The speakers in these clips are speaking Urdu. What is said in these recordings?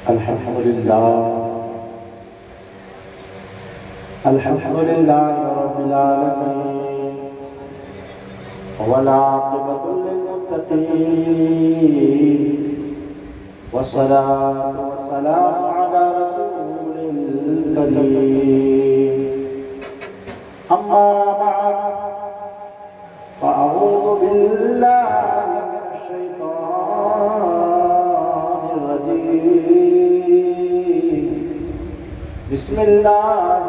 الحمدللہ رب العالمین والعاقبۃ للمتقین والصلاة والسلام علی رسول الکریم اما بعد فاعوذ باللہ من الشیطان الرجیم بسم اللہ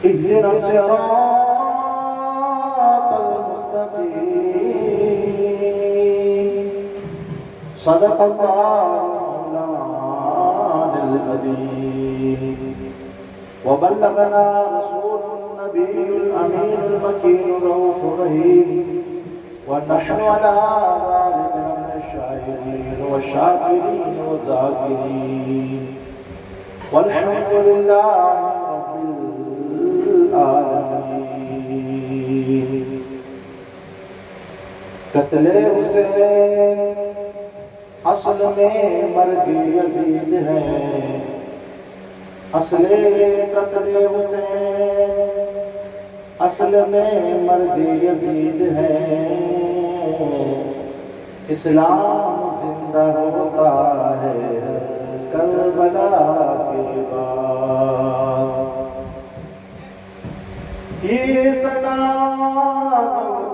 اهدنا الصراط المستقيم صدق الله مولانا العظيم وبلغنا رسول النبي الأمين المكين الرؤوف الرحيم ونحن على ذلك من الشاهدين والشاكرين والذاكرين والحمد لله قتل حسین اصل میں مرگ یزید ہے اصل قتل حسین اصل میں مرگ یزید ہے اسلام زندہ ہوتا ہے کربلا کے بعد یہ سلام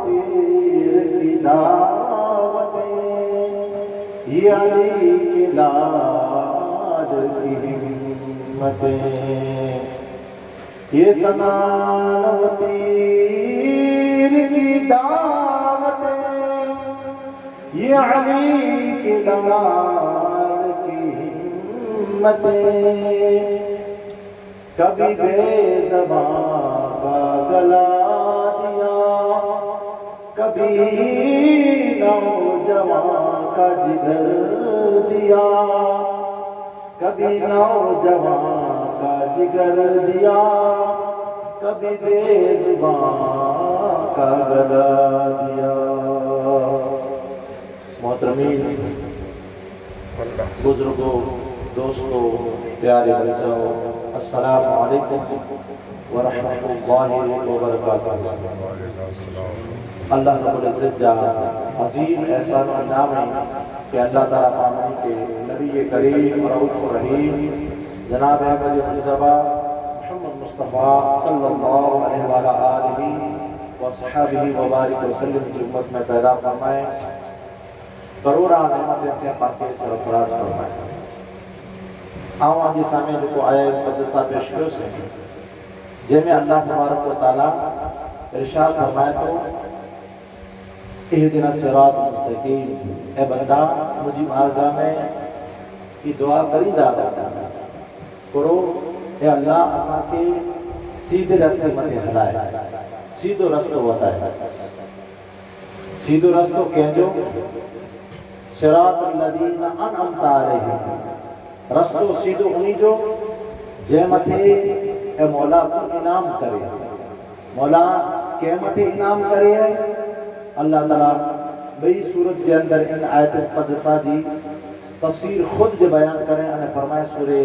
تیر کی دعوتیں یہ علی کے لال کی ہمتیں یہ سلام تیر کی دعوتیں یہ علی کے لال کی ہمتیں کبھی بے زبان کا گلا دیا کبھی نوجوان کا جگر دیا کبھی نوجوان کا جگر دیا کبھی بے زبان کا گلا دیا محترمین بزرگوں دوستوں پیارے بچوں السلام علیکم ورحمۃ اللہ وبرکاتہ اللہ رب العزت جا عظیم احسان و انعام ہے کہ اللہ تعالیٰ پامنی کے نبی کریم رؤوف الرحیم جناب احمد مجتبیٰ محمد مصطفیٰ صلی اللہ علیہ وآلہ وصحبہ وبارک وسلم کی امت میں پیدا فرمائے کروڑا نعمتیں سے پاکے سرفراز فرمائے آواں جی سامنے جو کو آیا مقدسہ پیش کرو سے جن میں اللہ تبارک و تعالیٰ ارشاد فرمائے تو اہدنا الصراط المستقیم اے بندہ مجھے مارگاہ میں یہ دعا کری دادا کرو اے اللہ اساں کے سیدھے رستے متے ہلائے سیدھو رستو ہوتا ہے سیدھو رستو کہنجو صراط الذین انعمت علیہم رستو سیدھو انہی جو جے متے اے مولا تو انعام کرے مولا کے متے انعام کرے اللہ تعالیٰ بئی صورت کے اندر ان آیت مقدسہ جی تفسیر خود جو بیان کریں انہیں فرمائے سورہ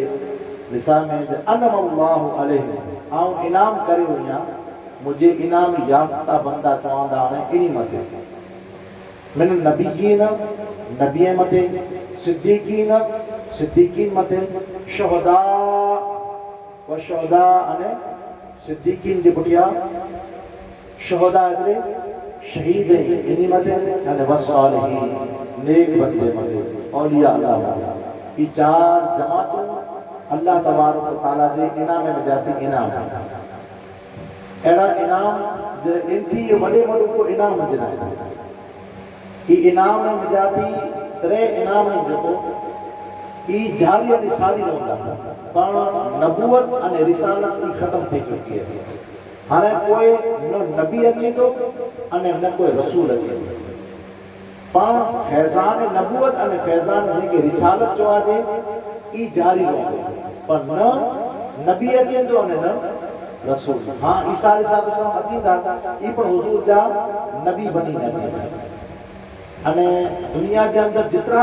نساء میں انعم اللہ علیہ آؤں انعام کرے ہوئیاں مجھے انعام یافتہ بندہ چواندہ میں انہی متے من النبیین نبی متے صدیقین متے شہداء و شہداء انے صدیقین جی بٹیا شہداء ادرے شہید ہیں انہی متے یعنی والصالحین نیک بندے متے اولیاء اللہ یہ چار جماعتوں اللہ تبارک و تعالیٰ جے انعام میں جاتی انعام ایڑا انعام جو انتھی وڈے وڈوں کو انعام جنائے یہ انعام میں جاتی ترے انعام ہیں جو یہ جاری رسالی نہ ہوتا پر نبوت اور رسالت کی ختم تھی چکی ہے ہاں کوئی نہ نبی اچھی تو نہ کوئی رسول اچھی تو پر فیضان نبوت اور فیضان جن کے رسالت جو آجے یہ جاری نہ ہوتا پر نہ نبی اچھی تو نہ رسول ہاں عیسیٰ علیہ السلام اچھی تھا یہ پر حضور جا نبی بنی نہ چاہیے અને દુનિયા જે અંદર જેતરા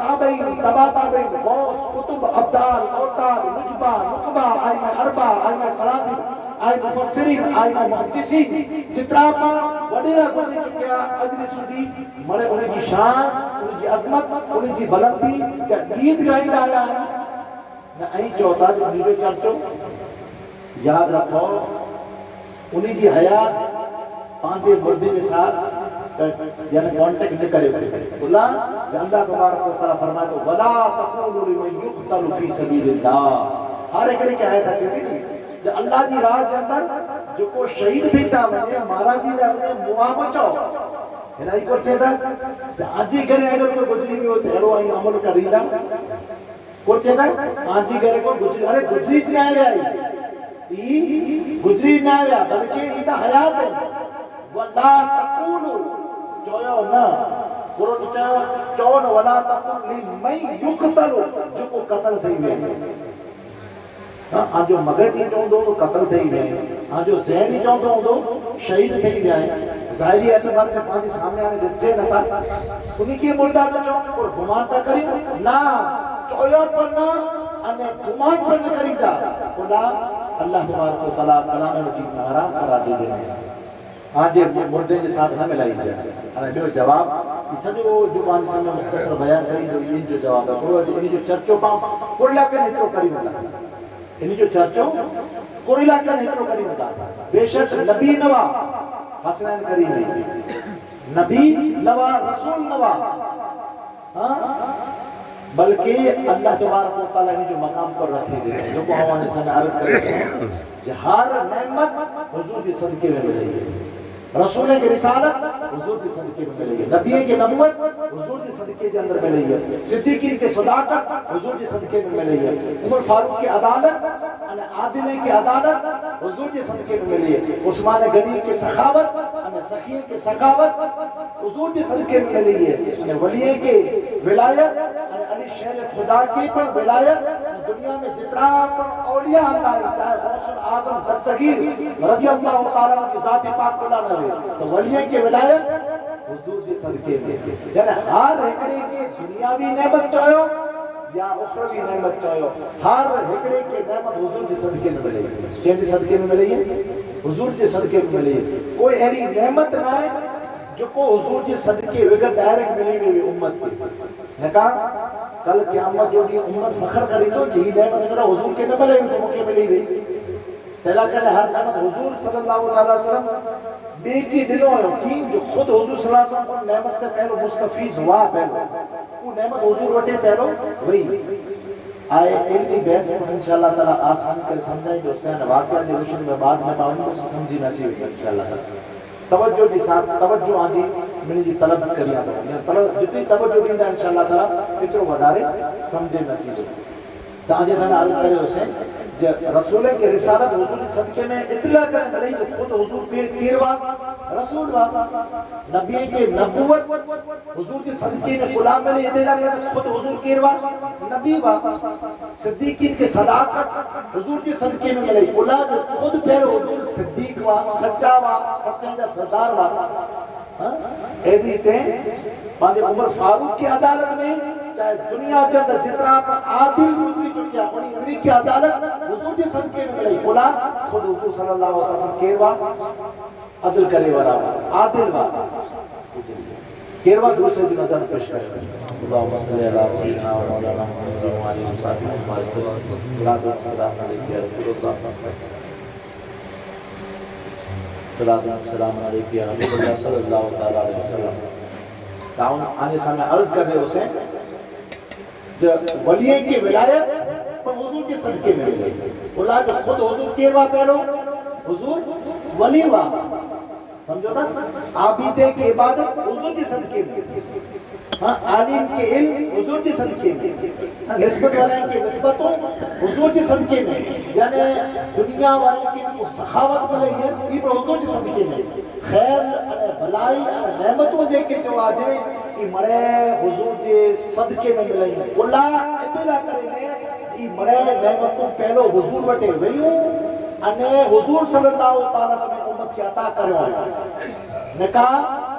تابعین تبا تابعین غوث قطب ابدال اوتاد نجبہ نقبہ آئمہ اربع آئمہ سلاسل آئمہ مفسرین آئمہ محدثین جترا پر وڈیرا گزری چکیا اجری سدی مرے انہیں کی شان انہیں کی عظمت انہیں کی بلندی جا گیت گائیں آیا ہے نہ این چوتا جو انہیں جو چرچو یاد رکھو انہیں کی حیات پانچے مردے کے ساتھ یعنی کانٹیکٹ نہ کرے اللہ جاندہ تبارک و تعالیٰ فرمائے تو وَلَا تَقُولُ لِمَنْ يُقْتَلُ فِي سَبِيلِ اللَّهِ ہر ایکڑے کیا ہے تھا جو اللہ جی راہ جے اندر جو کو شہید تھیتا ونے مارا جی دے ونے مواب بچاؤ ہنا ہی کر چیتا آجی کرے اگر کوئی گجری بھی ہوتے ہڑو آئی عمل کر رہی دا کر چیتا آجی کرے کوئی گجری ارے گجری چنہ آئے آئی گجری نہ آئے بلکہ ایتا حیات ہے وَلَا تَقُولُ چویو نا قرآن چون وَلَا تَقُولُ لِمَنْ يُقْتَلُ جو کو قتل تھی ہوئے ہاں جو مگر ہی چاہوں دو تو قتل تھے ہی گئے ہاں جو ذہن ہی چاہوں دو شہید تھے ہی گئے ظاہری اعتبار سے پانچ سامنے آنے لسٹے نہ تھا انہی کی مردہ نہ چاہوں اور گمان تا کری نا چویا پر نہ انہیں گمان پر نہ کری جا بولا اللہ تبارک و تعالیٰ فلاں میں جیت میں حرام کرا دے دے آج یہ مردے کے ساتھ نہ ملائی جائے انہیں جو جواب اس جو جو پانچ سامنے مختصر بیان کری جو ان جو جواب ہے انہی جو چرچوں پاؤں کڑلا پہ نہیں تو کری ملا انہی جو چرچوں کوئی علاقہ نہیں کرو کریم دا بے شک نبی نوا حسنین کریم نبی نوا رسول نوا بلکہ اللہ تبارک و تعالیٰ نے جو مقام پر رکھے دے جو کو ہمانے سے میں عرض کرتے ہیں جہار نعمت حضور کی صدقے میں ملے گی رسول کے رسالت حضور کی صدقے میں ملے گی نبی کے نبوت حضور کی صدقے کے اندر ملے گی صدیقین کے صداقت حضور کی صدقے میں ملے گی عمر فاروق کی عدالت عادلے کی عدالت حضور کے صدقے میں ملے گی عثمان غنی کے سخاوت سخیہ کے سخاوت حضور کے صدقے میں ملے گی ولیے کے ولایت علی شہر خدا کی پر ولایت دنیا میں جتنا پر اولیاء اللہ چاہے غوث اعظم دستگیر رضی اللہ تعالیٰ کی ذات پاک کو لانا ہوئے تو ولیے کے ولایت حضور کے صدقے میں یعنی ہر ایکڑے کے دنیاوی نعمت چاہو یا اخروی نعمت چاہو ہر ایکڑے کے نعمت حضور کے صدقے میں ملے گی کیسے صدقے میں ملے گی حضور کے صدقے میں ملے گی کوئی ایسی نعمت نہ ہے جو کو حضور کے صدقے وگر ڈائریکٹ ملی ہوئی امت کی نے کہا کل قیامت جو دی امت فخر کری تو جہی نعمت اگر حضور کے نہ ملے ہوئی تو موقع ملی ہوئی تیلا کہنے ہر نعمت حضور صلی اللہ علیہ وسلم بے کی دلوں ہے کی جو خود حضور صلی اللہ علیہ وسلم کو نعمت سے پہلو مستفیض ہوا پہلو وہ نعمت حضور وٹے پہلو وہی آئے علمی بحث کو انشاءاللہ تعالیٰ آسان کر سمجھائیں جو سین واقعہ جو روشن میں بعد میں پاؤں کو سمجھی نہ چاہیے انشاءاللہ تعالیٰ توجہ دی ساتھ توجہ آجی میں جی طلب کریا تو جتنی توجہ دیندہ انشاءاللہ تعالیٰ اترو ودارے سمجھے نہ چاہیے تو آجی سانا عرض کرے اسے رسول کے رسالت حضور کی صدقے میں اطلاع کرنے ملے کہ خود حضور پیروا رسول وا نبی کے نبوت حضور کی صدقے میں غلام ملے اطلاع کرنے خود حضور پیروا نبی وا صدیقین کے صداقت حضور کی صدقے میں ملے غلام جو خود پیر حضور صدیق وا سچا وا سچا دا سردار وا ایوی تے پانچے عمر فاروق کی عدالت میں چاہے دنیا کے اندر جتنا پر عادل گزری چکیا انہی کی عدالت حضور کے صدقے میں ملے غلام خود حضور صلی اللہ علیہ وسلم کیروا عدل کرے والا عادل وا کیروا دوسرے بھی نظر پیش کرے اللہم صلی اللہ سیدنا و مولانا محمد و علیہ وسلم صلاۃ و سلام علیہ یا رسول اللہ صلاۃ و سلام علیہ یا حبیب اللہ صلی اللہ علیہ وسلم تاؤن آنے سامنے عرض کر رہے اسے جو ولیے کی ولایت پر حضور کے صدقے میں ملے اللہ جو خود حضور کیروا پہلو حضور ولی وا سمجھو تھا عابدے کی عبادت حضور کے صدقے میں عالم کے علم حضور کے صدقے میں نسبت والے کی نسبتوں حضور کے صدقے میں یعنی دنیا والے کی جو سخاوت ملے گی یہ پر حضور کے صدقے میں خیر بھلائی نعمتوں جے کے جو آجے یہ مرے حضور کے صدقے میں ملے گی اللہ اطلاع کرے یہ مرے نعمتوں پہلو حضور وٹے ویوں انہیں حضور صلی اللہ علیہ وسلم امت کی عطا کرے نکاح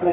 અને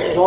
100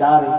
4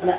અને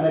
અને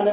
અને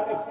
અને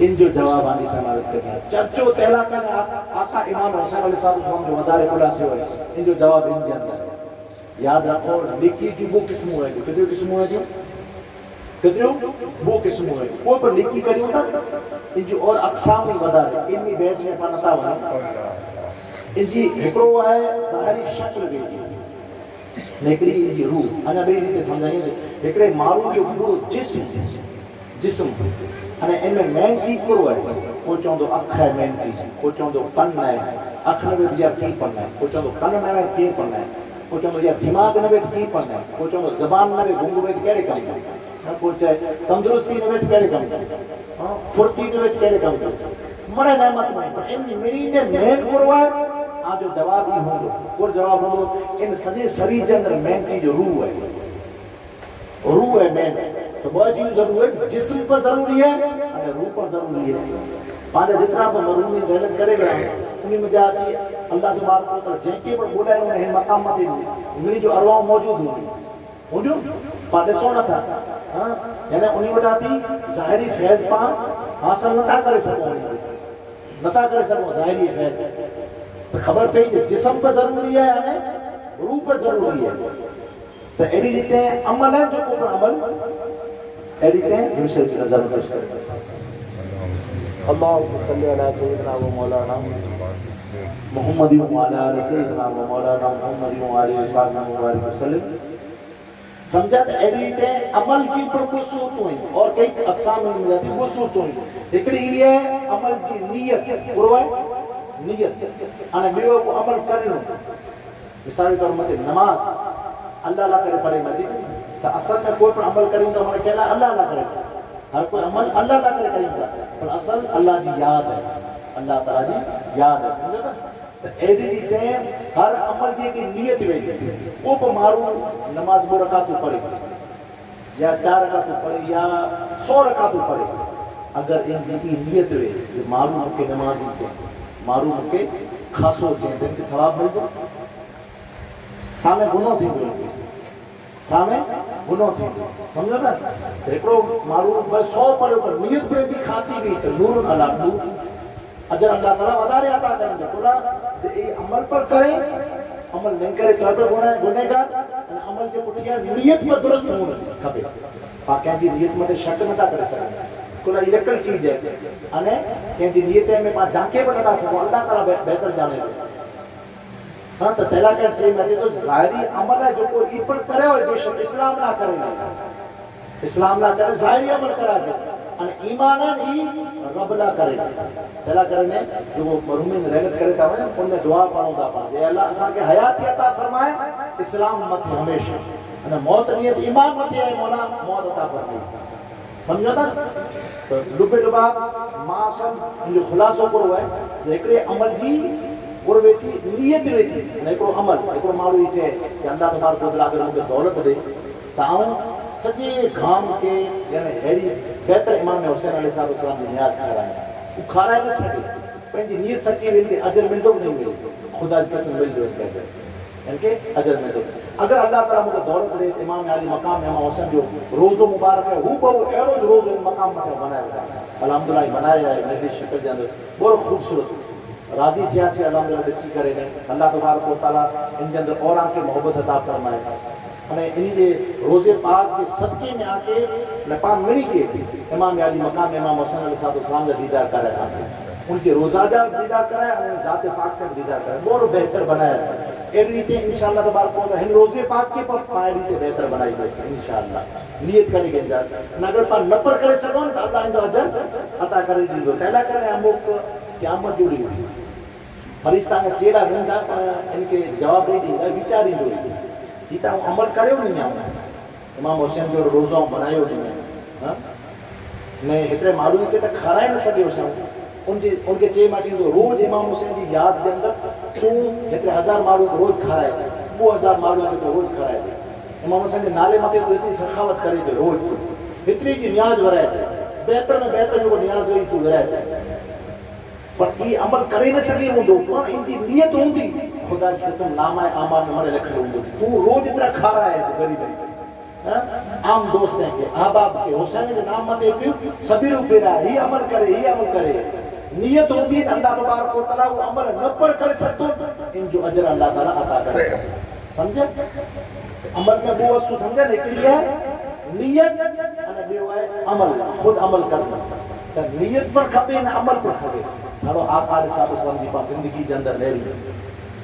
ان جو جواب آنی سے عمارت کرنا ہے چرچو تیلا کرنے آقا امام حسین علیہ السلام جو مدار بلا سے ہوئے ان جو جواب ان جاندہ ہے یاد رکھو لکھی جو وہ قسموں ہے جو کدھو قسموں ہے جو کدھو وہ قسموں ہے کوئی پر لکھی کری ہوتا ان جو اور اقسام ہی مدار ہے ان میں بحث میں پانتا ہوئے ان جی ہکڑو ہے ظاہری شکل بھی لیکری ان جی روح انا بے لیتے سمجھائیں گے ہکڑے معروف جو پورو جسم انا ان میں مین چیز کرو ہے کو چوندو اکھ ہے مین چیز کو چوندو کن ہے اکھ نوے دیا کی پڑھنا ہے کو چوندو کن نوے کی پڑھنا ہے کو چوندو یا دماغ نوے کی پڑھنا ہے کو چوندو زبان نوے گنگو میں کیڑے کم ہے کو چاہے تندرستی نوے کیڑے کم ہے فرتی نوے کیڑے کم ہے مرے نعمت میں پر ان میری میں مین کرو ہے آج جو جواب ہی ہوں گو اور جواب ہوں گو ان سجے سری جندر مین چیز روح ہے روح ہے مین تو بہت چیز ضرور ہے جسم پر ضروری ہے اور روح پر ضروری ہے پانچہ جتنا پر مرحومی رحلت کرے گا انہی میں جاتی اللہ تبارک و تعالی جن کے پر بولا ہے انہیں مقام مت انہی جو ارواح موجود ہوں جو پاڑے سونا تھا یعنی انہی وجاتی ظاہری فیض پا حاصل نتا کرے سکو نتا کرے سکو ظاہری فیض خبر پہ جسم پر ضروری ہے یعنی روح پر ضروری ہے تو ایڈی لیتے ہیں عمل ہے جو اوپر عمل ایڈی لیتے ہیں دوسرے کی نظر میں پیش کریں اللہم صلی علی سیدنا و مولانا محمد و علی سیدنا و مولانا محمد و علی سیدنا و وسلم سمجھا تو ایڈی لیتے ہیں عمل کی پر کو صورتوں ہیں اور کئی اقسام میں مل جاتی ہیں وہ صورتوں ہیں ایکڑی یہ ہے عمل کی نیت قروائے نیت انا بیو کو عمل کرنو مثال طور مت نماز اللہ اللہ کرے پڑھے مسجد تو اصل میں کوئی پر عمل کریں تو ہمیں کہنا اللہ اللہ کرے ہر کوئی عمل اللہ اللہ کرے کریں گا پر اصل اللہ جی یاد ہے اللہ تعالیٰ جی یاد ہے سمجھا تھا تو ایڈی دیتے ہیں ہر عمل جی کی نیت ہوئی وہ پر مارو نماز بو رکعتوں پڑھے یا 4 رکعتوں پڑھے یا 100 رکعتوں پڑھے اگر ان جی کی نیت ہوئی جو مارو کے نمازی چاہے مارو کے خاصو چاہے تو ان کے ثواب مل دو سامنے گناہ تھی ہوئے سامنے گناہ تھی سمجھا تھا ایکڑو مارو بس 100 پڑھے پر نیت پر جی خاصی بھی تو نور اللہ نور اجر اللہ تعالیٰ ودارے عطا کریں گے بولا جو یہ عمل پر کریں عمل نہیں کرے تو پر گناہ گار عمل جو پٹھیا نیت پر درست ہونا کھپے پاکیں جی نیت میں شک نہ کر سکیں کلا یہ رکل چیز ہے انے کہ جی نیت میں پا جھانکے پر نہ سکو اللہ تعالیٰ بہتر جانے گا ہاں تو تیلا کر چاہیے مجھے تو ظاہری عمل ہے جو کوئی ای پر کرے اور بے شک اسلام نہ کرے اسلام نہ کرے ظاہری عمل کرا جائے ایمان ای رب نہ کرے تیلا کرنے جو وہ مرحومین رحمت کرے تھا ان میں دعا پڑھوں گا پڑھا جائے اللہ اساں کے حیاتی عطا فرمائے اسلام مت ہے ہمیشہ موت نیت ایمان مت ہے مولا موت عطا فرمائے سمجھا تھا تو لبے لبا ماں سب جو خلاصوں پر ہوا ہے ایکڑے عمل جی اور ویتی نیت ویتی ایکڑو عمل ایکڑو مارو ہی چاہے کہ اللہ تبارک و تعالیٰ اگر مجھے دولت دے تاؤں سجے گھام کے یعنی ہیری بہتر امام حسین علیہ السلام نے نیاز کھا ہے وہ کھا رہا ہے نہ سکے پہنجی نیت سچی ویندی اجر مل دو نہیں مل خدا جی قسم مل دو کہتے ہیں یعنی کہ اجر مل دو اگر اللہ تعالیٰ مجھے دولت دے امام علی مقام امام حسین جو روز و مبارک ہے وہ بہو ایرو جو روز مقام میں بنایا ہے الحمدللہ بنایا ہے میری شکل جاندے بہت خوبصورت راضی تھیا سے الحمدللہ دسی کرے نے اللہ تبارک و تعالیٰ ان جندر اور آن کے محبت عطا فرمائے انہیں انہی جے روزے پاک کے صدقے میں آکے نپام مڑی کے امام علی مقام امام حسین علیہ السلام کا دیدار کر رہا ہے ان کے روزہ جا دیدار کر رہا ہے انہیں ذات پاک سے دیدار کر رہا ہے بہت بہتر بنایا ہے ایک ریتے انشاءاللہ تبارک و تعالیٰ ہم روزے پاک کے پر پائے ریتے بہتر بنائی جیسے انشاءاللہ نیت کرنے کے انجار اگر پر نپر کرے سکون تو اللہ ان جو اجر عطا کرے دی دو تیلا کرنے ہم لوگ قیامت جوڑی ہوئی فرشتہ کا چہرہ گنگا ان کے جواب دے دی گا بیچاری ہوئی جیتا وہ عمل کرے ہو نہیں آؤں امام حسین جو روزہ بنائے ہو نہیں ہیں میں اتنے معلوم ہے کہ تک کھارا ہی نہ سکے حسین ان کے چیئے ماں جو روز امام حسین جی یاد کے اندر تو اتنے 1000 معلوم روز کھارا ہے وہ 1000 معلوم ہے تو روز کھارا ہے امام حسین جی نالے ماتے تو اتنی سخاوت کرے تھے روز اتنی جی نیاز ورائے تھے بہتر میں بہتر جو نیاز ہوئی تو ورائے تھے پر یہ عمل کرے نہ سکے ہوں دو پر ان کی نیت ہوں دی خدا کی قسم نامہ آمان میں مرے لکھے ہوں دو تو روز اتنا کھا رہا ہے تو غریب ہے عام دوست ہیں کہ احباب کے حسین کے نام متے پھر سبھی رو پیرا ہی عمل کرے نیت ہوتی ہے اللہ تبارک و تعالیٰ وہ عمل نہ پر کر سکتو ان جو اجر اللہ تعالیٰ عطا کرے سمجھے عمل میں وہ وستو سمجھے نکلی ہے نیت انا بیو ہے عمل خود عمل کرنا تو نیت پر کھپے نہ عمل پر کھپے تھارو آقا علیہ الصلوۃ والسلام جی پاس زندگی کے اندر لے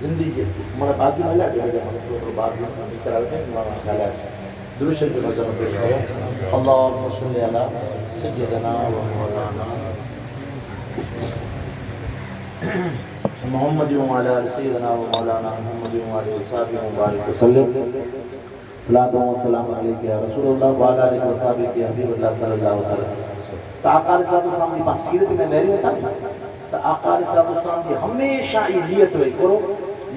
زندگی جی ہمارا باقی ملا جو ہے ہمارا بعد میں چلا رہے ہیں ہمارا خیال ہے درود شریف نظر پیش کرو اللهم صل علی سیدنا و مولانا محمد وعلى آل سيدنا ومولانا محمد وعلى آله وصحبه وبارك وسلم صلاۃ و سلام علیک یا رسول اللہ وعلى آلہ وصحبہ یا حبیب اللہ صلی اللہ علیہ وسلم تو آقا علیہ السلام کی پاس سیرت میں لہری ہوتا ہے تو آقا علیہ السلام کی ہمیشہ یہ نیت ہوئی کرو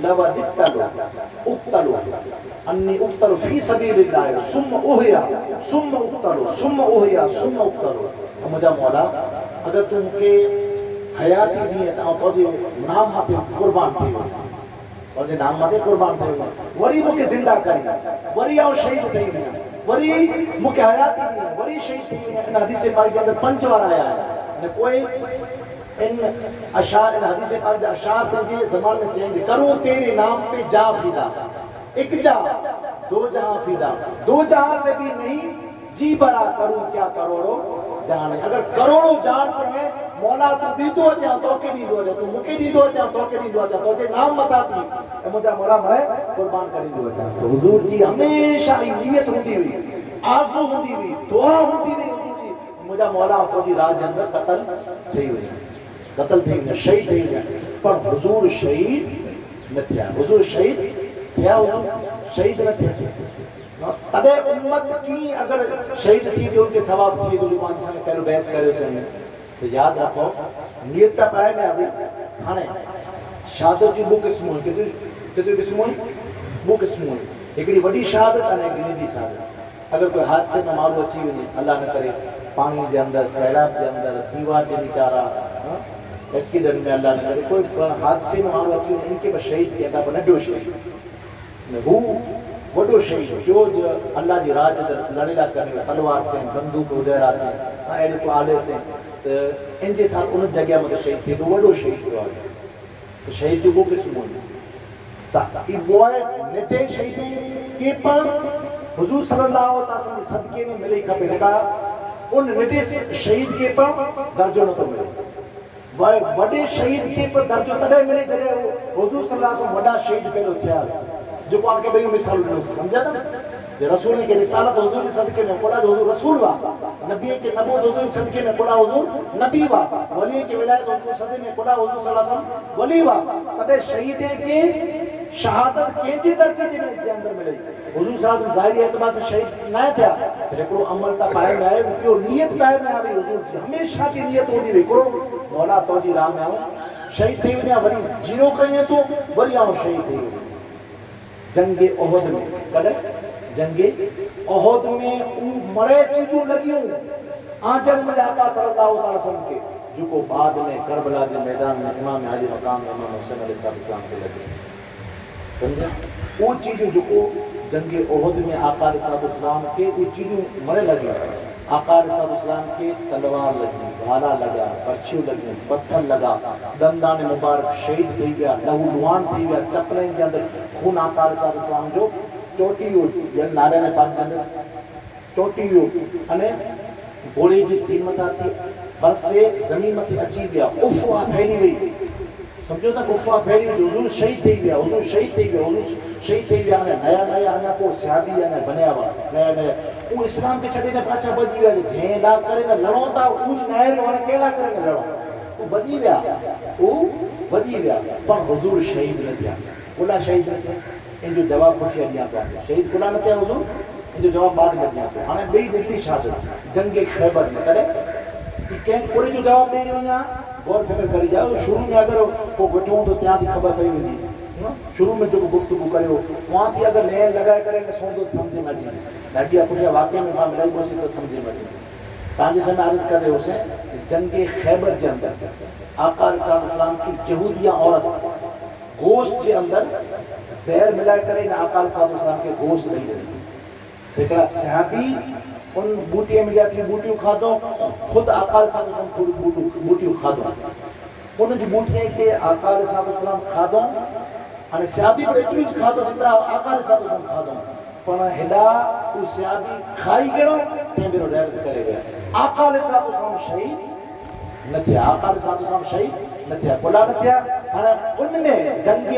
لودتلو اقتلو انی اقتلو فی سبیل اللہ ثم احیا ثم اقتلو ثم احیا ثم اقتلو مجھا مولا اگر تم کے حیاتی نیت اور تجھے نام ماتے قربان تھے اور جے نام ماتے قربان تھے وری مکے زندہ کری وری آؤ شہید تھے وری مکے حیاتی نہیں وری شہید تھے ان حدیث پاک کے اندر 5 بار آیا ہے کوئی ان اشعار ان حدیث پاک کے اشعار پہ زمان میں چینج کروں تیرے نام پہ جا فدا ایک جا دو جہاں فدا دو جہاں سے بھی نہیں جی برا کروں کیا کروڑوں جان ہے اگر کروڑوں جان پر ہے مولا تو بھی تو چاہ تو کے نہیں دو جا تو مکے نہیں دو چاہ تو کے نہیں دو چاہ تو جے نام بتا تھی مجھے مولا مرے قربان کری دو چاہ تو حضور جی ہمیشہ نیت ہوتی ہوئی آرزو ہوتی ہوئی دعا ہوتی ہوئی حضور جی مجھے مولا تو جی راج اندر قتل تھی ہوئی قتل تھی ہوئی شہید تھی ہوئی پر حضور شہید نہ تھیا حضور شہید تھیا حضور شہید نہ تھیا تبے امت کی اگر شہید تھی تو ان کے ثواب تھی تو جوان جس میں پہلو بحث کرے اسے میں تو یاد رکھو نیت تا پائے میں ابھی ہانے شہادت جو بو قسم ہوئی کتو قسم ہوئی بو قسم ہوئی ایکڑی وڈی شہادت اور ایک نڈی شہادت اگر کوئی حادثے میں معلوم اچھی ہوئی اللہ نہ کرے پانی کے اندر سیلاب کے اندر دیوار کے نیچارا اس کے درمیان اللہ نہ کرے کوئی حادثے میں معلوم اچھی ہوئی ان کے بس شہید کیا تھا بنا ڈو شہید وہ وڈو شہید جو اللہ جی راج لڑیلا کرنے تلوار سے بندوق وغیرہ سے ایڈی کو آلے سے ان کے ساتھ ان جگہ میں شہید تھے تو وڈو شہید ہوا تو شہید جو وہ قسم ہوئی تا یہ بوائے نٹے شہید کے پر حضور صلی اللہ علیہ وسلم صدقے میں ملے کھپے نکا ان نٹے شہید کے پر درجوں نہ تو ملے وڈے شہید کے پر درجوں تدے ملے جگہ حضور صلی اللہ علیہ وسلم وڈا شہید پہلو تھیا جو پان کے بھئی مثال سمجھا تھا رسول کے رسالت حضور کے صدقے میں پڑا جو حضور رسول وا نبی کے نبوت حضور کے صدقے میں پڑا حضور نبی وا ولی کے ولایت حضور صدقے میں پڑا حضور صلی اللہ علیہ وسلم ولی وا تبے شہید کے شہادت کینچے درجے کے اندر ملے حضور صلی اللہ علیہ وسلم ظاہری اعتبار سے شہید نہ تھا لیکن عمل کا پائے میں آئے کہ نیت پائے میں آئے حضور کی ہمیشہ کی نیت ہوتی ہے کرو مولا تو جی راہ میں آؤ شہید تھے انہیں ولی جیرو کہیں تو ولی آؤ شہید تھے جنگ احد میں کدے جنگ احد میں مرے چیزوں لگیوں آنچل میں آقا صلی اللہ علیہ وسلم کے جو کو بعد میں کربلا کے میدان میں امام علی مقام امام حسین علیہ السلام کے لگے سمجھا وہ چیزوں جو کو جنگ احد میں آقا علیہ السلام کے وہ چیزوں مرے لگے آقا علیہ السلام کے تلوار لگی بھالا لگا پرچیوں لگی پتھر لگا دندان مبارک شہید تھی گیا لہو لوان تھی گیا چپلیں کے اندر خون آقا علیہ السلام جو چوٹی ہوئی یا نعرے نے پاک کے اندر چوٹی ہوئی انہیں بولی جی سیمت آتی برس سے زمین میں اچھی گیا افواہ پھیلی ہوئی سمجھو تک افواہ پھیلی ہوئی حضور شہید تھی گیا حضور شہید تھی گیا حضور شہید تھی گیا نیا نیا آنا کو صحابی آنا بنیا ہوا نیا نیا وہ اسلام کے چھٹے نے پاچھا بجی گیا جھیں لا کرے نہ لڑوں تا اوج نہر ہونے کیلا کرے نہ لڑوں وہ بجی گیا وہ بجی گیا پر حضور شہید نہ تھیا کلا شہید نہ تھیا ان جو جواب پوچھیا دیا تو شہید کلا نہ تھیا حضور ان جو جواب بعد میں دیا تو ہاں بے دلی شہادت جنگ خیبر میں کرے کہ پورے جو جواب دے رہے ہیں غور فکر کری جاؤ شروع میں اگر وہ گٹھوں تو تیاں دی خبر پئی ہوئی شروع میں جو گفتگو کرے ہو وہاں تھی اگر لین لگائے کرے نہ سون تو سمجھے نہ جی لاڈیا پوچھا واقعہ میں وہاں ملائی کوسی تو سمجھے نہ جی تاں جیسے میں عرض کر رہے ہو سے جنگ خیبر کے اندر آقا علیہ السلام کی یہودیہ عورت گوشت کے اندر زہر ملائے کرے نہ آقا علیہ السلام کے گوشت نہیں رہی ایکڑا صحابی ان بوٹی میں جاتی بوٹیوں کھادو خود آقا صلی اللہ علیہ وسلم تھوڑی بوٹیوں کھادو ان جی بوٹیاں کے آقا صلی اللہ علیہ وسلم کھادو અને સ્યાબી પણ એટલું જ ખાધો જેતરા આકારે સાથે સમ ખાધો પણ હેડા ઉ સ્યાબી ખાઈ ગયો તે બેરો ડર કરે ગયા આકારે સાથે સમ શહીદ નથી આકારે સાથે સમ શહીદ નથી કોલા નથી અને ઉનમે જંગી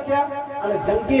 નથી અને જંગી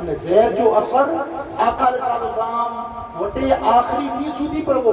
અને ઝેર જો અસર આકા અલૈહિસ્સલામ વટે આખરી દી સુધી પડવો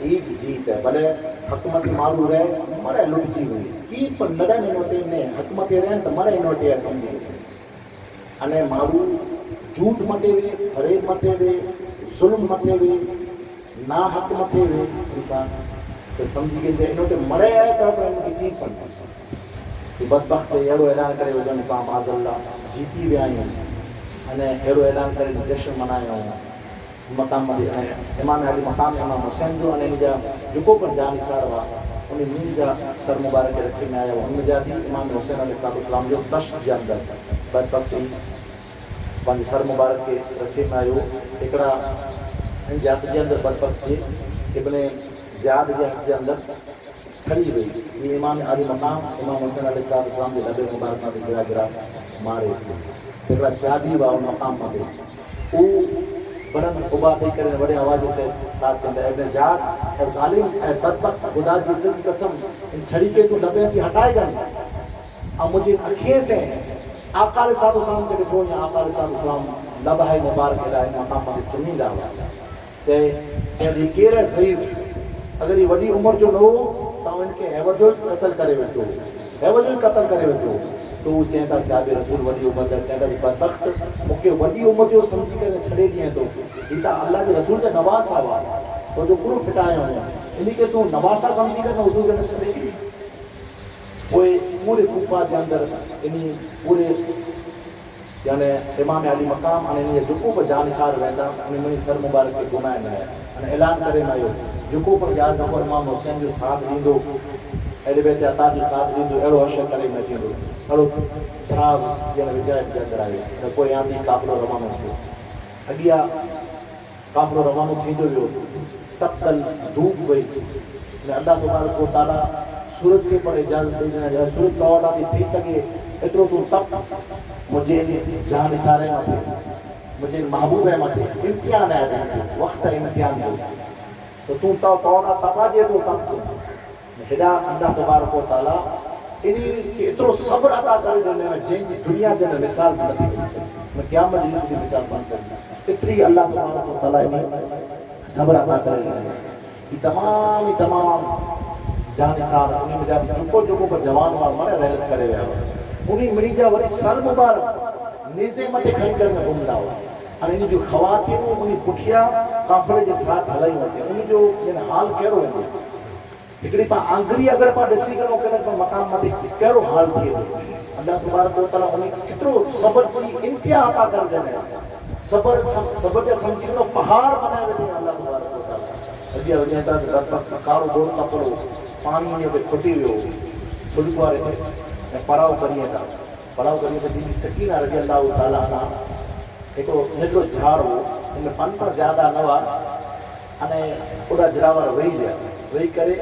ایج جیت ہے بھلے حکومت معلوم رہے مرے لٹ جی ہوئی کیت پر نڈا نوٹے نے حکومت رہن تو مرے نوٹے ہے سمجھی انے معلوم جھوٹ متے وے فریب متے وے ظلم متے وے نا حق متے وے انسان تو سمجھی کے جے انوٹے مرے ہے تو ان کی جیت پر کہ بدبخت ایڑو اعلان کرے وجن پام آز اللہ جیتی وے آئیں انے ایڑو اعلان کرے جشن منائے ہوں مقام امام علی مقام امام حسین جو انہیں مجھا جکو پر جانی سار ہوا انہیں مجھا سر مبارک رکھے میں آیا ہوا ان مجھا دی امام حسین علیہ السلام جو دشت جاندر بدبخت پانچ سر مبارک کے رکھے میں آیا ایکڑا ان جات جاندر بدبخت کے ابن زیاد جات جاندر چھڑی ہوئی یہ امام علی مقام امام حسین علیہ السلام کے لبے مبارک میں گرا گرا مارے ایکڑا سیادی ہوا ان مقام میں او بڑن ابا تھی کرنے بڑے آواز سے ساتھ چندہ ابن زیاد اے ظالم اے بدبخت خدا کی عزت کی قسم ان چھڑی کے تو ڈبے کی ہٹائے گا اب مجھے اکھیں سے آقا علیہ السلام کے بٹھو یا آقا علیہ السلام لبہ مبارک الہی مقام پر چنی دا ہوا چاہے دیکھیر ہے ضعیف اگر یہ وڈی عمر جو نہ ہو تو ان کے ہیوجل قتل کرے ویٹو ہیوجل قتل کرے ویٹو تو وہ چاہتا صاحب رسول وڈی عمر کا چاہتا کہ بدبخت مکہ وڈی عمر جو سمجھی کر چھڑے دیئے تو دیتا اللہ کے رسول کا نواز آوا تو جو پورو پھٹائے ہوئے انہی کہ تو نواسا سمجھی کر نہ حضور کے چھڑے دی وہ پورے کوفہ کے اندر انہی پورے یعنی امام علی مقام انہیں جکو پر جانسار رہتا انہیں منی سر مبارک کے گناہ میں ہے انہیں اعلان کرے میں جکو پر یاد نکو امام حسین جو ساتھ لیندو اہل بیت عطا جو ساتھ لیندو اڑو عشق کرے میں دیندو اڑو دھراب یعنی وجائب کیا کرائی نہ کوئی آندھی کافر و روانو تھو اگیا کافر و روانو تھیندو جو تب تل دھوپ گئی اللہ تبارک و تعالیٰ سورج کے پر اجازت دے دینا جائے سورج کا آٹا بھی تھی سکے اترو تو تب مجھے جہاں نثارے ماتے مجھے محبوب ہے ماتے امتحان ہے وقت ہے امتحان دو تو توڑا تپا جے تو تب تو ہدا اللہ تبارک و تعالیٰ انہی کہ اترو صبر عطا کرے دینے میں جن جی دنیا جن مثال بنتی بن سکتی میں کیا مجلس کی مثال بن سکتی اتری اللہ تبارک و تعالیٰ انہی صبر عطا کرے دینے یہ تمام جانسار انہیں مجھا جکو پر جوان وار مرے رحلت کرے ہوئے انہیں مری جا وری سر مبارک نیزے متے کھڑی کرنے گمدہ ہوا اور انہیں جو خواتین انہیں پٹھیا کافرے کے ساتھ ہلائی ہوتی ہیں انہیں جو حال کہہ رہے ہیں لیکن پا آنگری اگر پا ڈسی کرو کہ پا مقام متے کہہ حال تھی اللہ تبارک و تعالیٰ انہیں کترو صبر کی انتہا عطا کر دینے صبر جا سمجھی کنو پہاڑ بنائے ہوئے اللہ تبارک و تعالیٰ اجیا وجہ تا کہ کارو دور کا پڑو پانی میں پہ کھٹی ہوئے ہو بلکوارے تھے پڑاؤ کریے تھا بی بی سکینہ رضی اللہ تعالیٰ عنہ ایکو نجو جھاڑ ہو ان میں پن پر زیادہ نوا انہیں اڑا جراور وہی لیا وہی کرے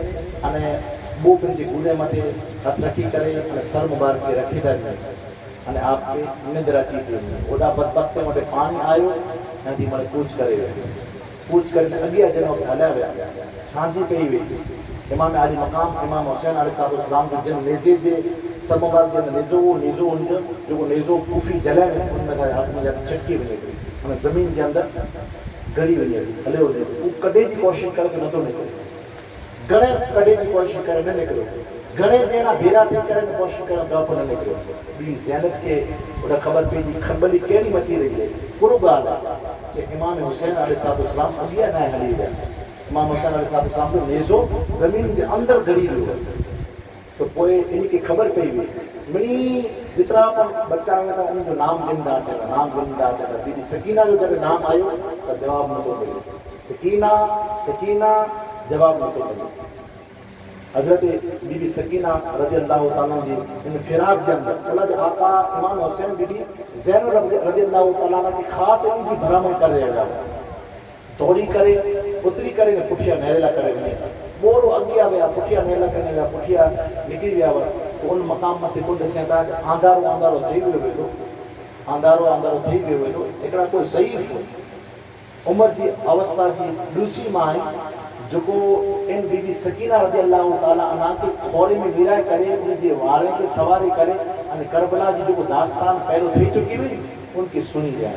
انہیں بو پن جی گولے متے ہاتھ رکھی کرے انہیں سر مبارک کے رکھی دے انہیں آپ کے نندرہ کی تھی اڑا بدبخت مجھے پانی آئیو نہ تھی مجھے پوچھ کرنے اگیا جنہوں بھالا ہوئے سانجی پہ ہی ہوئی امام علی مقام امام حسین علیہ السلام کے جن نیزے جے سر مبارک جن نیزو ان جو نیزو کوفی جلے میں ان میں ہاتھ میں جاتی چھٹکی بنے گئی انہیں زمین کے اندر گڑی بنے گئی ہلے ہو دے وہ کڑے جی کوشش کر کے نہ تو نکلے گڑے کڑے جی کوشش کرے نہ نکلو گڑے دینا بھیرا تھی کرے کوشش کرے گا پر نہ نکلو بھی زینب کے اڑا خبر پہ جی کھبلی کیڑی مچی رہی ہے پورو گال ہے امام حسین علیہ السلام اگیا نہ ہلی گیا امام حسین علیہ السلام کو نیزو زمین کے اندر گڑی ہوئی تو پوئے انہی کی خبر پہ ہوئی منی جتنا بچہ ہوئے تھا انہیں جو نام گندہ چاہتا بی بی سکینہ جو جب نام آئیو تو جواب نہ تو ملے سکینہ جواب نہ تو ملے حضرت بی بی سکینہ رضی اللہ تعالیٰ جی ان فراق کے اندر اللہ جو آقا امام حسین بی بی زین رضی اللہ تعالیٰ کی خاص انہی جی بھرامن کر رہے گا توڑی کرے اتری کرے نے پٹھیا نیرلا کرے بنے بورو اگیا ویا پٹھیا نیرلا کرنے گا پٹھیا نکلی ویا تو ان مقام میں تھے کل دسیں تھا کہ آندارو تھی ہوئے تو آندارو تھی ہوئے تو ایکڑا کوئی ضعیف ہو عمر جی اوستا جی دوسری ماں جو کو ان بی بی سکینہ رضی اللہ تعالیٰ عنہ کے کھوڑے میں میرائے کرے ان جی وارے کے سوارے کرے ان کربلا جی جو کو داستان پہلو تھی چکی ہوئی ان کی سنی جائے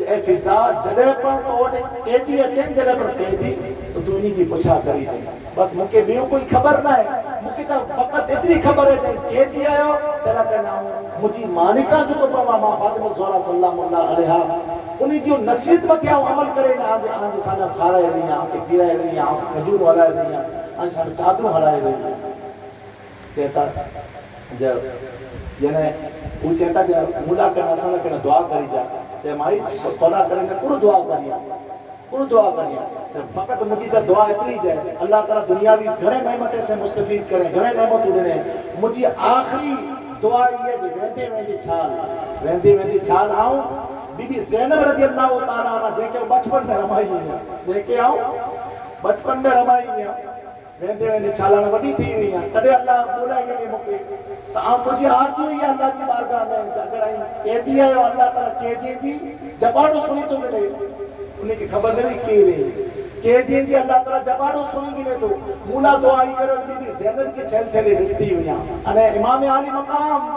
اے فضا جڑے پر تو قیدی اچن جڑے پر قیدی تو تو انہی جی پچھا کری دے بس مکے بیو کوئی خبر نہ ہے مکے تا فقط اتنی خبر ہے کہ قیدی آیا تیرا کہنا مجھے مالکہ جو پڑھا ماں فاطمہ زہرا صلی اللہ علیہ انہی جو نصیحت میں کیا عمل کرے نا آج سانا کھا رہے نہیں آن کے پی رہے نہیں آن کے کھجور والا نہیں آن سانا چادروں ہرائے نہیں چہتا جب یعنی وہ چہتا جب مولا کرنا سانا کرنا دعا کری جا چاہے مائی تولا کریں گے کڑو دعا کریا فقط مجھے تا دعا اتنی جائے اللہ تعالیٰ دنیاوی گھنے نعمتیں سے مستفید کریں گھنے نعمت اڑنے مجھے آخری دعا یہ ہے ویندے ویندی چھال آؤں بی بی زینب رضی اللہ تعالیٰ عنہ جے کہ بچپن میں رمائی ہیں جے کہ آؤں بچپن میں رمائی ہیں ویندے ویندے چھالانا وڈی تھی ہوئی ہیں کدے اللہ بولا ہے کہ مکے تو آپ مجھے آرزو ہی اللہ کی بارگاہ میں اگر آئیں کہہ دیا ہے اللہ تعالیٰ کہہ دیے جی جباڑو سنی تو ملے انہیں کی خبر نہیں کہہ رہے کہہ دیے جی اللہ تعالیٰ جباڑو سنی گلے تو مولا دعائی کرو بی بی زینب کے چھل چھلے رستی ہوئی ہیں انہیں امام عالی مقام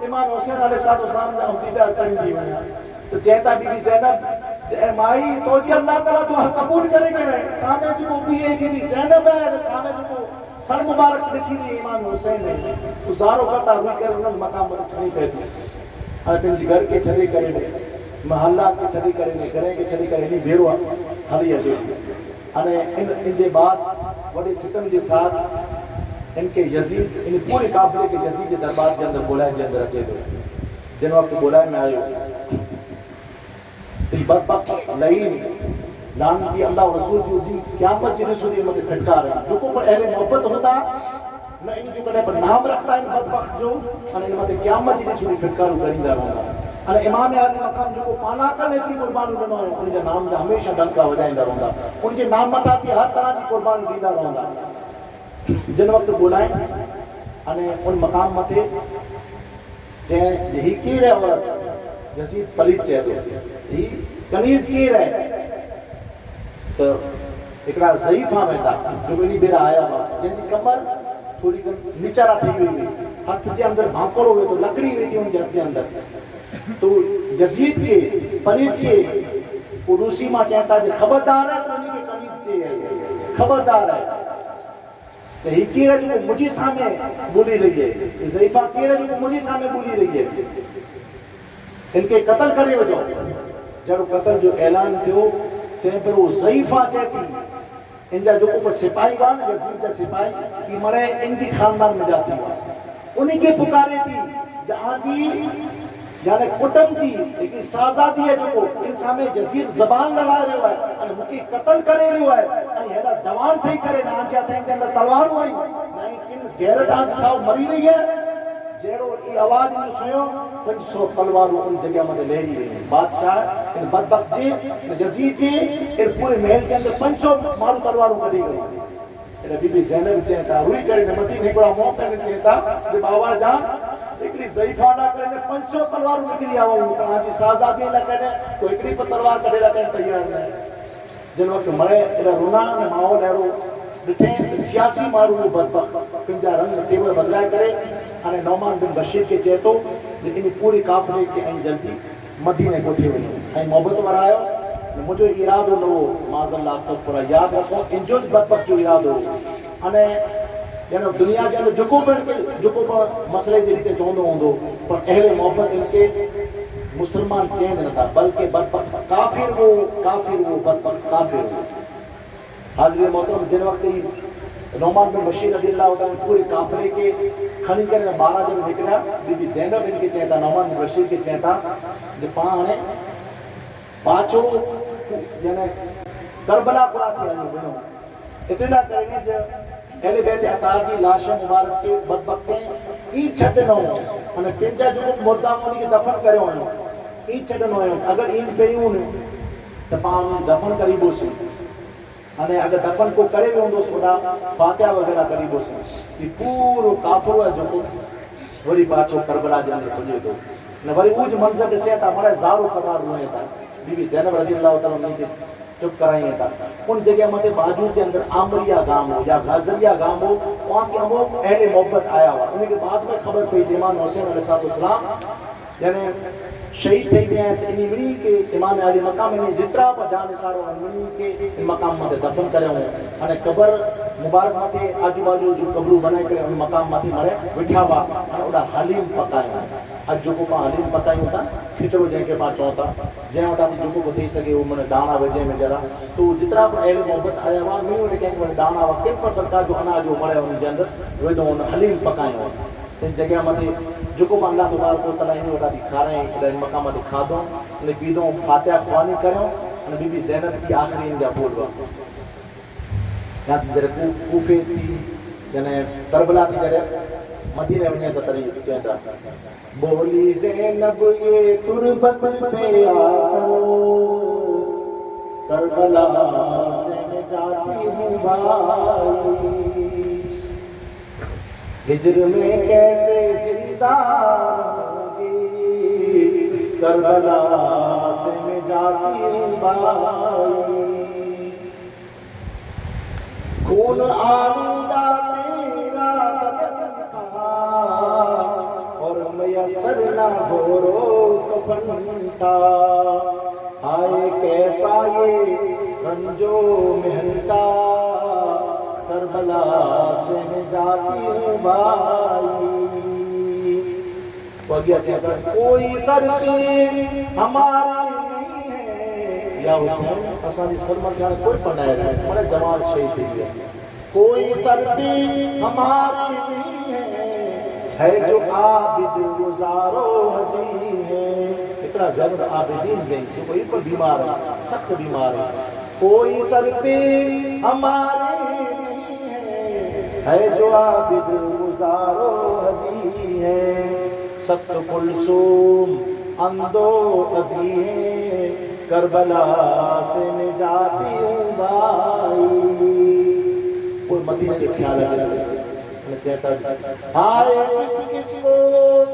امام حسین علیہ السلام جہاں دیدار کریں دی ہوئی ہیں تو چہتا بی بی زینب اے مائی تو جی اللہ تعالیٰ دعا قبول کرے گے سامنے جو کو بھی ہے بی بی زینب ہے سامنے جو کو سر مبارک رسی دی امام حسین ہے گزارو کرتا ہوئی کر انہوں مقام پر چھڑی پہتی اور پنجی گھر کے چھڑی کرے لے محلہ کے چھڑی کرے لے گھریں کے چھڑی کرے لے بھیرو حلی ہے ان جے بعد وڈے ستم جے ساتھ ان کے یزید ان پورے کافلے کے یزید جے دربار کے اندر بولائے جے اندر اچے دو جن وقت بولائے میں آئے ہو تی بدبخت لئین لانتی اللہ و رسول جو دی قیامت جنہیں سو دی امت پھٹکا رہے ہیں جو کو پر اہل محبت ہوتا نہ انہی جو کنے پر نام رکھتا ہے بدبخت جو انہیں امت قیامت جنہیں سو دی پھٹکا رو کریں دار ہوگا انہیں امام عالی مقام جو کو پانا کر لیتی قربان ہونا ہے انہیں جو نام جو ہمیشہ ڈنکا ہو جائیں دار ہوگا انہیں جو نام مطاتی ہر طرح کی قربان دیدہ ہوگا جن وقت بولائیں انہیں ان مقام مطے جہاں یہی کی رہے عورت یزید پلیت چاہتے یہی کنیز کی رہے تو ایکڑا ضعیفہ میں تھا جو انہی بیرا آیا ہوا جن جی کمر تھوڑی نیچارہ تھی ہوئی ہاتھ جے اندر بھانکڑ ہوئے تو لکڑی ہوئی تھی ان جہاں اندر تو یزید کے پلیت کے روسی ماں چاہتا ہے خبردار ہے تو انہی کے کنیز سے خبردار ہے تو ہی کی رہے جو مجھے سامنے بولی رہی ہے ضعیفہ کی رہے جو مجھے سامنے بولی رہی ہے ان کے قتل کرے وجہ جب قتل جو اعلان تھے تیرے پر وہ ضعیفہ چاہتی ان جا جو اوپر سپاہی وان یزید جا سپاہی کی مرے ان جی خاندان میں جاتی ہوا انہی کے پکارے تھی جہاں جی یعنی کٹم جی لیکن سازادی ہے جو کو انسان میں یزید زبان لڑا رہے ہوئے اور مکی قتل کرے رہے ہوئے اور ہیڈا جوان تھی کرے نہ آنچہ تھے ان کے اندر تلوار ہوئی لیکن غیرت آنچ ساؤ مری ہوئی ہے جیڑو ای آواز جو سنو 500 تلواروں ان جگہ میں لے رہی ہے بادشاہ ان بدبخت جی یزید جی ان پورے محل کے اندر 500 مارو تلواروں کڑی گئی ایڈا بی بی زینب چاہتا روئی کرے مدی میں کوڑا موقع نہیں چاہتا جب آواز جان ایکڑی ضعیفہ نہ کرنے 500 تلواروں نکلی آواز اوپر آجی سازادی نہ کرنے تو ایکڑی پر تلوار کڑے لگنے تیار نہیں جن وقت مرے ایڈا رونا میں ماحول ہے رو ڈٹھیں سیاسی مارو بدبخت پنجا رنگ تیور بدلائے کرے ہمیں نعمان بن بشیر کے چہتو جن پوری کافلے کے این جلدی مدینے کو تھے ہوئی این محبت ورائیو مجھے ارادو نو معاذ اللہ استغفر یاد رکھو ان جو بدبخت جو ارادو ہمیں یعنی دنیا کے اندر جو کو مسئلے جلیتے چوندو ہوندو پر اہل محبت ان کے مسلمان چیند نہ تھا بلکہ بدبخت کافر وہ بدبخت کافر وہ حاضر محترم جن وقت ہی نعمان بن بشیر رضی اللہ عنہ پورے کافلے کے کھنی کرنے 12 جن نکلا بی بی زینب ان کے چہتا نعمان بن بشیر کے چہتا جو پانے پاچو یعنی کربلا پڑا تھی آنے بنو اتنا کرنے جو اہل بیت عطار جی لاشہ مبارک کے بدبختیں ای چھٹ نہ ہوں انہیں پنجا جو مردہ مونی کے دفن کرے ہوئے ای چھٹ نہ ہوئے اگر این پہ ہی ہونے تو پاہم دفن قریبوں سے انہیں اگر دفن کو کرے ہوئے ہوں دوست خدا فاتحہ وغیرہ قریبوں سے یہ پورو کافر ہے جو کو وری پاچو کربلا جانے کھجے تو نہ وری اوج منظر دسے تھا ہمارے زارو قطار روئے تھا بی بی زینب رضی اللہ تعالیٰ نے چپ کرائیں تھا ان جگہ مطے باجو کے اندر آمریہ گام ہو یا غازریہ گام ہو وہاں کی ہمو اہل محبت آیا ہوا انہیں کے بعد میں خبر پہی امام حسین علیہ السلام یعنی شہید تھی گیا تو انہی منی کے امام علی مقام انہیں جترا پر جان سارو منی کے ان مقام ماتے دفن کرے ہوں انہیں قبر مبارک ماتے آجو باجو جو قبرو بنائے کرے ان مقام ماتے مرے وٹھا ہوا انہیں اڑا حلیم پکائے ہوں آج جو کو پا حلیم پکائے ہوتا کھچڑو جن کے پاس چوتا جن اٹھا جو کو تھی سکے وہ من دانا وجہ میں جرا تو جترا پر اہل محبت آیا ہوا نہیں ہونے کہ دانا وقت پر پرکار جو انا جو مرے ان جندر وہ تو حلیم پکائے ہوں ان جگہ ماتے جو کو اللہ تبارک و تعالی نے اٹھا دکھا رہے ہیں ان مقام دکھا دو ان پیدوں فاتحہ خوانی کریں ان بی بی زینب کی آخری ان جا بول ہوا یہاں تھی جرے کوفے تھی یعنی کربلا تھی جرے مدینہ ونیا کا طریق چاہتا بولی زینب یہ تربت پہ آؤ کربلا سے میں جاتی ہوں بھائی ہجر میں کیسے زندہ ہوگی کربلا سے میں جاتی ہوں بھائی خون آلودہ تیرا بدن تھا اور میسر نہ گورو کفن تھا ہائے کیسا یہ رنجو محنتا کربلا سے میں جاتی ہوں بھائی وہ گیا چاہتا کوئی سرکی ہماری نہیں ہے یا حسین اسانی سلمت یعنی کوئی پنائے رہے ہمارے جمال شہید تھی گیا کوئی سرکی ہماری نہیں ہے جو عابد گزارو حزین ہے اتنا زیادہ عابدین دیں تو کوئی پر بیمار ہے سخت بیمار ہے کوئی سرکی ہماری ہے جو عابد گزارو حزین ہے سخت کلثوم اندو عزی ہے کربلا سے میں جاتی ہوں بھائی کوئی مدینہ کے خیال ہے چہتا ہائے کس کس کو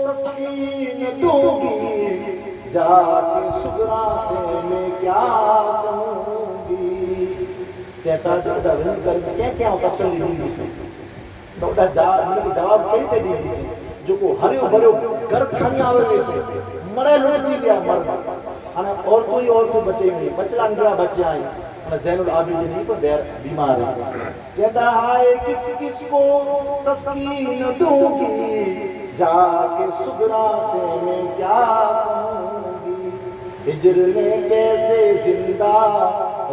تسکین دوں گی جا کے سگرا سے میں کیا کہوں گی چہتا جڑتا رہن کر کیا ہوں تسلی نہیں سے ڈاکٹر جواب کئی تے دی سی جو کو ہریو بھریو گھر کھڑی آوے میں سے مرے لٹ جی گیا مر انا اور کوئی بچے نہیں بچڑا انگڑا بچے آئے انا زین العابدین نہیں کو دیر بیمار ہے جدا آئے کس کس کو تسکین دوں گی جا کے سگرا سے میں کیا کہوں گی ہجر میں کیسے زندہ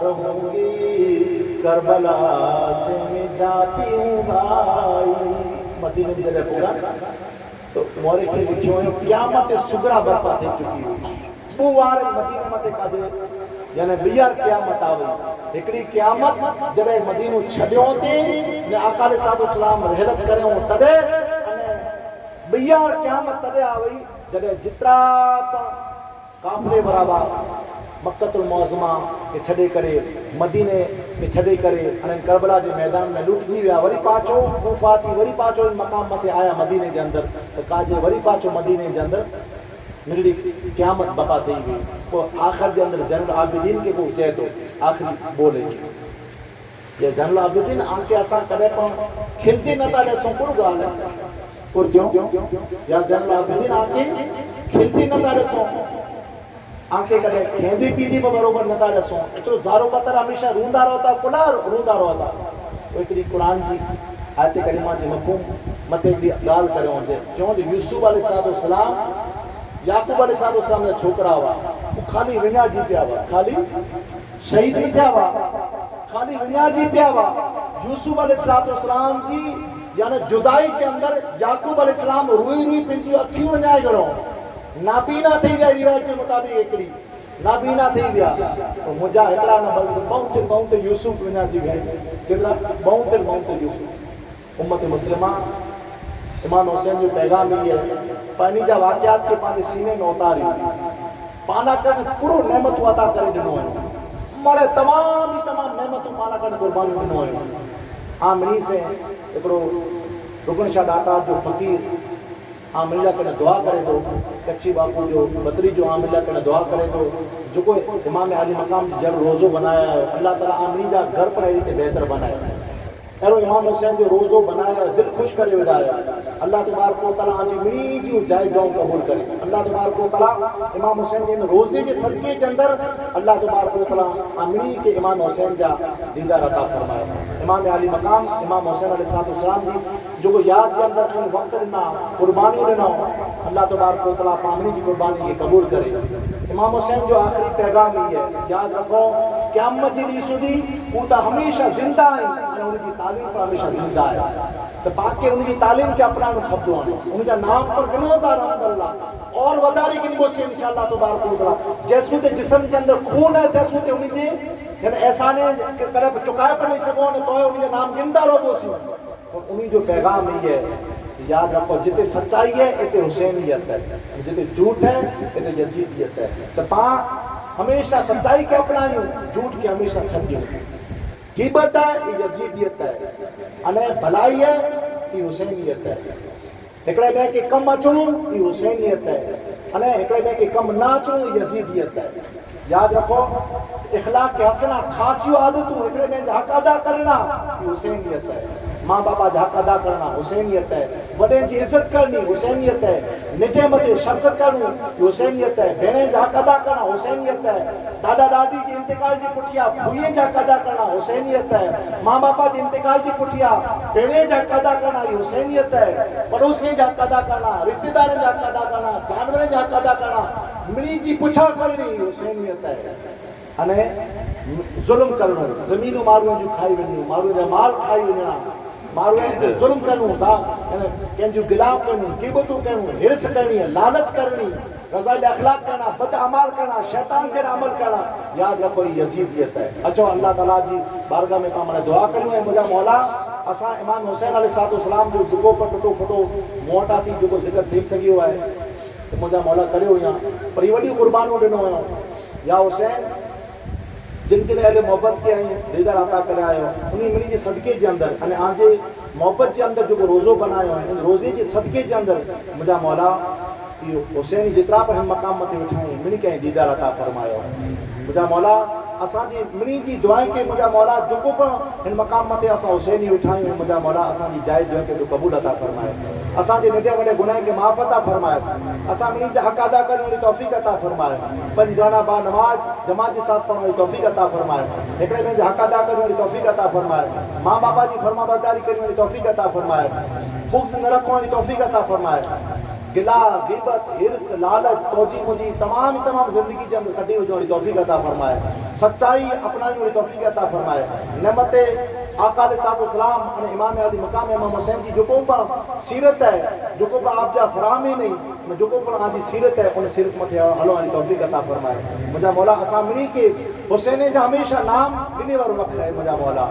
رہوں گی کربلا سے میں جاتی ہوں بھائی مدینہ میں جگہ پورا تو مورے کے لکھوں ہیں قیامت سگرا برپا تھے چکی ہوئی بوار مدینہ متے کاجے یعنی بیار قیامت آوئی ایکڑی قیامت جڑے مدینہ چھڑیوں تھی نے آقا علیہ السلام رحلت کرے ہوں تڑے بیار قیامت تڑے آوئی جڑے جترا کافلے برابر مکۃ المعظمہ کے چھڑے کرے مدینے کے چھڑے کرے ان کربلا کے میدان میں لٹ جی ویا وری پاچو کوفاتی وری پاچو ان مقام متے آیا مدینے کے اندر تو کاجے وری پاچو مدینے کے اندر میری قیامت بپا تھی ہوئی وہ آخر کے اندر زین العابدین کے کو چاہے تو آخری بولے یہ زین العابدین آنکے آسان کرے پا کھلتی نہ تا لے سن پر گال ہے اور کیوں یا زین العابدین آنکے کھلتی نہ تا لے سن آنکھیں کڑے کھیندی پیدی پر بروبر نتا رسوں اترو زارو پتر ہمیشہ روندہ رہتا کلا روندہ رہتا وہ ایک دی قرآن جی آیت کریمہ جی مفہوم متے بھی گال کرے ہوں جے چون جو یوسف علیہ السلام یعقوب علیہ السلام نے چھوکرا ہوا وہ خالی ونیا جی پیا ہوا خالی شہید نہیں تھیا ہوا خالی ونیا جی پیا ہوا یوسف علیہ السلام جی یعنی جدائی کے اندر یعقوب علیہ السلام روئی روئی پنجی اکھیوں ونجائے گروں نابینا تھی گیا روایت کے مطابق ایکڑی نابینا تھی گیا تو مجھا ایکڑا نہ بلکہ بہت یوسف بنا جی گئے کہلا بہت یوسف امت مسلمہ امام حسین جو پیغام ہے پانی جا واقعات کے پانے سینے میں اتاری پانا کرنے پورو نعمت عطا کرے دنوں ہے مرے تمام نعمتوں پانا کرنے قربانی دنوں ہے آمنی سے ایکڑو رکن شاہ داتا جو فقیر عاملہ کرنے دعا کرے تو کچھی باپو جو بطری جو عاملہ کرنے دعا کرے تو جو کوئی امام علی مقام جڑ روزو بنایا ہے اللہ تعالیٰ عاملی جا گھر پر ایڈی تے بہتر بنایا ہے ایرو امام حسین جو روزو بنایا ہے دل خوش کرے ودایا اللہ تبارک و تعالیٰ آج منی جو جائے دعاؤں قبول کرے. اللہ تبارک و تعالیٰ امام حسین جن روزے کے صدقے کے اندر اللہ تبارک و تعالیٰ امنی کے امام حسین جا دیدار عطا فرمائے. امام علی مقام امام حسین علیہ السلام جی جو کو یاد کے اندر ان وقت ڈنا قربانی ڈنا اللہ تبارک و تعالیٰ امنی کی قربانی کے قبول کرے. امام حسین جو آخری پیغام ہی ہے یاد رکھو قیامت جی ڈی سدی وہ تو ہمیشہ زندہ ہے ان کی تعلیم پر ہمیشہ زندہ ہے. تو باقی ان کی تعلیم کے اپنا خبدو آنے ان کا نام پر گنو تا رحمت اللہ اور وداری گنبو سے انشاءاللہ تبارک و تعالیٰ جیسو تے جسم کے اندر خون ہے تیسو تے انہیں جی یعنی احسانے کرے چکائے پر نہیں سکو تو انہیں کے نام گندہ رو بوسی اور انہیں جو پیغام ہی ہے یاد رکھو جتے سچائی ہے اتے حسینیت ہے جتے جھوٹ ہے اتے یزیدیت ہے. تو پاں ہمیشہ سچائی کے اپنائیوں جھوٹ کے ہمیشہ چھڑیوں. غیبت ہے یہ یزیدیت ہے انہیں بھلائی ہے یہ حسینیت ہے. ہکڑے میں کہ کم اچوں یہ حسینیت ہے انہیں ہکڑے میں کہ کم نہ اچوں یہ یزیدیت ہے. یاد رکھو اخلاق کے حسنہ خاصیو عادتوں ہکڑے میں حق ادا کرنا یہ حسینیت ہے. ماں باپا حق ادا کرنا حسینیت ہے. وڈے جی عزت کرنی حسینیت ہے. نٹے متے شفقت کرنا یہ حسینیت ہے. بہنیں حق ادا کرنا حسینیت ہے. دادا دادی جی انتقال جی پٹھیا بھوئیں حق ادا کرنا حسینیت ہے. ماں باپا جی انتقال جی پٹھیا بہنیں حق ادا کرنا یہ حسینیت ہے. پڑوسیں حق ادا کرنا رشتہ داریں حق ادا کرنا جانوریں حق ادا کرنا منی جی پچھا کرنی یہ حسینیت ہے. انہیں ظلم کرنا زمینوں ماروں جو کھائی ونیوں ماروں جو مال کھائی ونیا ماروں ظلم کرنا کہیں جو گلاف کرنی غیبتوں کرنا ہرس کرنی لالچ کرنی رضائل اخلاق کرنا بد عمال کرنا شیطان کے عمل کرنا یاد رکھو یہ یزیدیت ہے. اچھو اللہ تعالیٰ جی بارگاہ میں پامنے دعا کروں ہے مجھا مولا اسا امام حسین علیہ السلام جو دکو پر ٹوٹو پھٹو موٹا تھی جو کو ذکر تھی سکی ہوا ہے تو مجھا مولا کرے ہو یہاں پر یہ وڈی قربانوں ڈنو ہے یا حسین جن جن اہل محبت کے آئیں دیدار عطا کرے آئے ہو انہیں منی جے صدقے جے اندر انہیں آنجے محبت جے اندر جو کو روزو بنائے ہوئے ان روزے جے صدقے جے اندر مجھا مولا حسین جترا پر ہم مقام متے اٹھائیں منی کہیں دیدار عطا فرمائے ہو. مجھا مولا اساں جی منی جی دعائیں کے مجھا مولا جو کو پر ان مقام متے اساں حسینی اٹھائیں مجھا مولا اساں جی جائز دعائیں کے جو قبول عطا فرمائے. اساں جی نڈے وڈے گناہ کے معاف عطا فرمائے. اساں منی جی حق ادا کرنے والی توفیق عطا فرمائے. پنج گانا با نماز جماعت کے ساتھ پڑھنے والی توفیق عطا فرمائے. ہکڑے میں جی حق ادا کرنے والی توفیق عطا فرمائے. ماں باپا جی فرما برداری کرنے والی توفیق عطا فرمائے. بغض نہ رکھنے والی توفیق عطا فرمائے. گلا غیبت ہرس لالچ توجی مجی تمام زندگی کے اندر کٹی ہوئی توفیق عطا فرمائے. سچائی اپنائی ہوئی توفیق عطا فرمائے. نعمت آقا علیہ السلام امام علی مقام امام حسین جی جو کو پر سیرت ہے جو کو پر آپ جا فراہمی نہیں جو کو پر آجی سیرت ہے انہیں سیرت مت حلو علی توفیق عطا فرمائے. مجھا مولا اسامنی کے حسین جا ہمیشہ نام دنی ور وقت ہے. مجھا مولا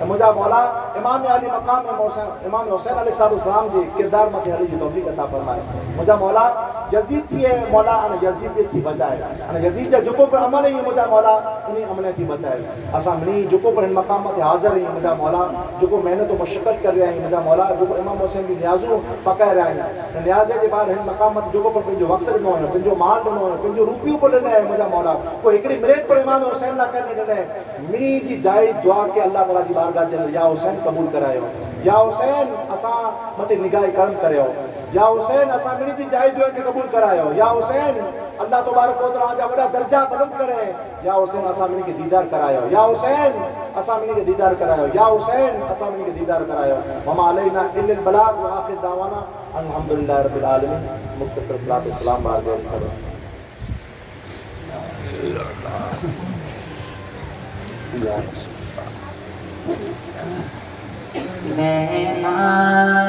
مجھا مولا امام علی مقام امام حسین علیہ السلام جی کردار مت علی جی توفیق عطا فرمائے. مجھا مولا یزید تھی ہے مولا ان یزید تھی بچائے ان یزید جو کو پر عمل ہے مجھا مولا انہیں عمل تھی بچائے. اسامنی جو کو پر ان مقامات حاضر ہیں مجھا مولا جو کو محنت و مشقت کر رہے ہیں مجھا مولا جو کو امام حسین کی نیازوں پکائے رہے ہیں نیازے کے بعد ان مقامات جو کو پر پنجو وقت ڈنو ہے پنجو مال ڈنو ہے پنجو روپیوں پر ڈنے ہے مجھا مولا کوئی ایکڑی منٹ پر امام حسین نہ کرنے ڈنے منی جی جائز دعا کے اللہ تعالیٰ جی بارگاہ جل یا حسین قبول کرائے ہو. یا حسین اساں مت نگاہ کرم کرے ہو. یا حسین اساں منی جی جائز دعا کے قبول کرائے ہو. یا حسین اللہ تبارک و تعالیٰ جا بڑا درجہ بلند کرے. یا حسین اساں منی کے دیدار کرائے ہو. یا حسین اساں منی کے دیدار کرائے ہو. یا حسین اساں منی کے دیدار کرائے ہو. وما علینا الا البلاغ وآخر دعوانا الحمدللہ رب العالمین. مختصر صلاۃ والسلام بارگاہ رسول مہمان